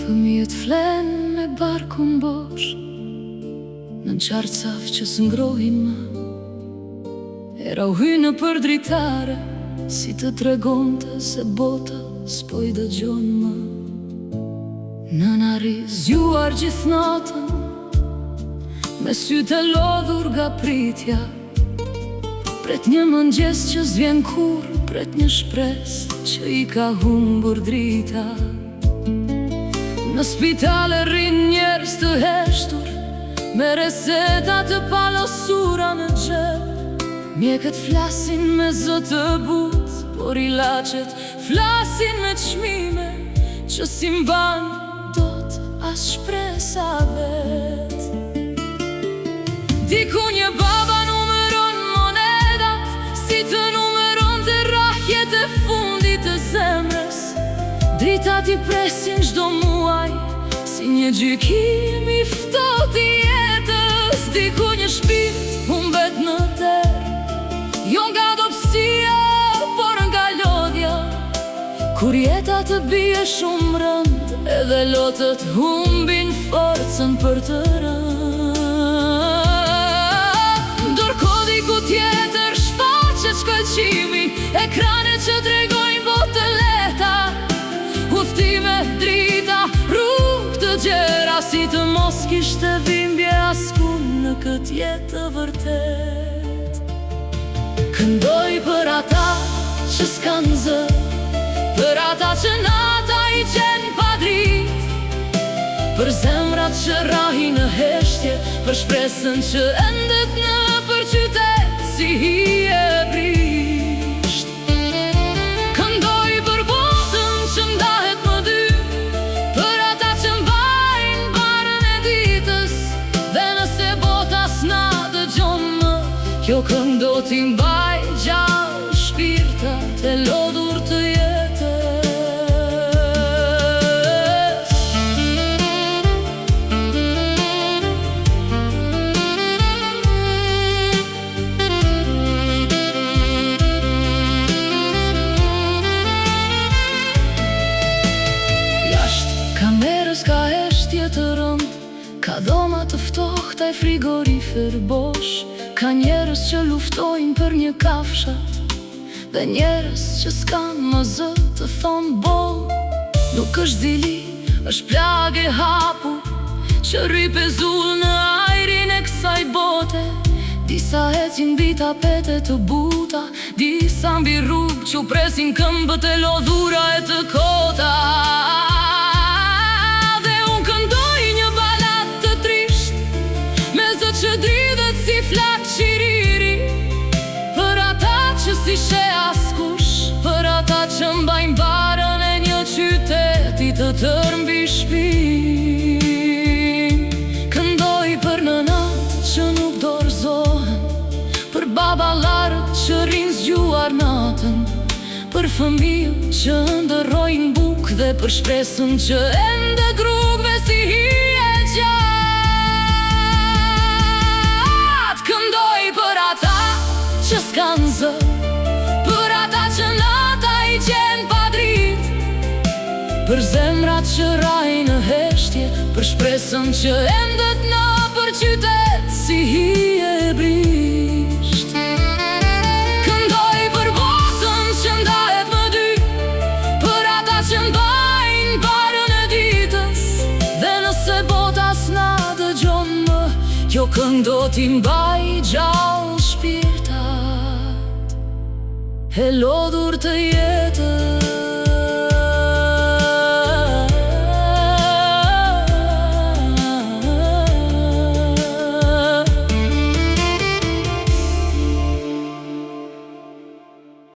Fëmijët flen me barkun bosh në qartë saf që s'ngrohin më. Era u hy në për dritare, si të tregonte se bota s'po i dëgjon më. Nëna ri zgjuar gjithë natën, me sytë e lodhur nga pritja. Pret një mëngjes që s'vjen kur, pret një shpres që i ka humbur drita. Në spitale rrin njerëz të heshtur, me reseta të palosura në xhep. Mjekët flasin me zë të but, por ilacet flasin me çmime që si mban dot as shpresa vet. Diku një baba numëron monedat, si të numëron të rrahjet e fundit të zemrës. Dritat i presin çdo muaj, si një gjykim i ftohtë i jetës. Diku një shpirt humbet në terr, jo nga dobësia, por nga lodhja. Kur jeta të bie shumë rënd, edhe lotët humbin forcën për të rënd. Ndërkohë diku tjetër shfaqet shkëlqimi, ekrane që tregojnë botë të lehta. Udhtime, drita, rrugë të gjera, si të mos kishte dhimbje askund në këtë jetë të vërtet. Këndoj për ata që s'kan zë, për ata që nata i qenë pa drit, për zemrat që rahin në heshtje, për shpresën që endet në për qytet si hije brisht. Këndoj për botën që ndahet më dy, për ata që mbajnë barën e ditës, dhe nëse bota s'na dëgjon më, kjo këngë do t'i mbaj gjallë shpirtat e lodhur të jetës. Jashtë kamerës ka heshtje të rënd, ka dhoma të ftohta e frigorifer bosh. Ka njerëz që luftojnë për një kafshat, dhe njerëz që s'kan më zë të thonë boll. Nuk është zili, është plagë e hapur, që rryp e zull në ajrin e kësaj bote. Disa ecin mbi tapete të buta, disa mbi rrugë që u presin këmbët e lodhura e të kota. Dhe unë këndoj një balat të trisht, me zë që dridhet si flak qiriri, për ata që si she askush, për ata që mbajnë barën e një qyteti të tërë mbi shpinë. Këndoj për nënat që nuk dorëzohen, për babalarët që rinë zgjuar natën, për fëmijët që ndërrojnë bukë, dhe për shpresën që ende grugve si hije gjatë. Këndoj për ata që s'kan zë, për ata që nata i qenë pa drit, për zemrat që rajnë në heshtje, për shpresën që endet në për qytet si hije brisht. Këndoj për botën që ndahet më dy, për ata që mbajnë barën e ditës, dhe nëse bota s'na dëgjon më, kjo këngë do t'i mbaj gjallë shpirtat e lodhur të jetës.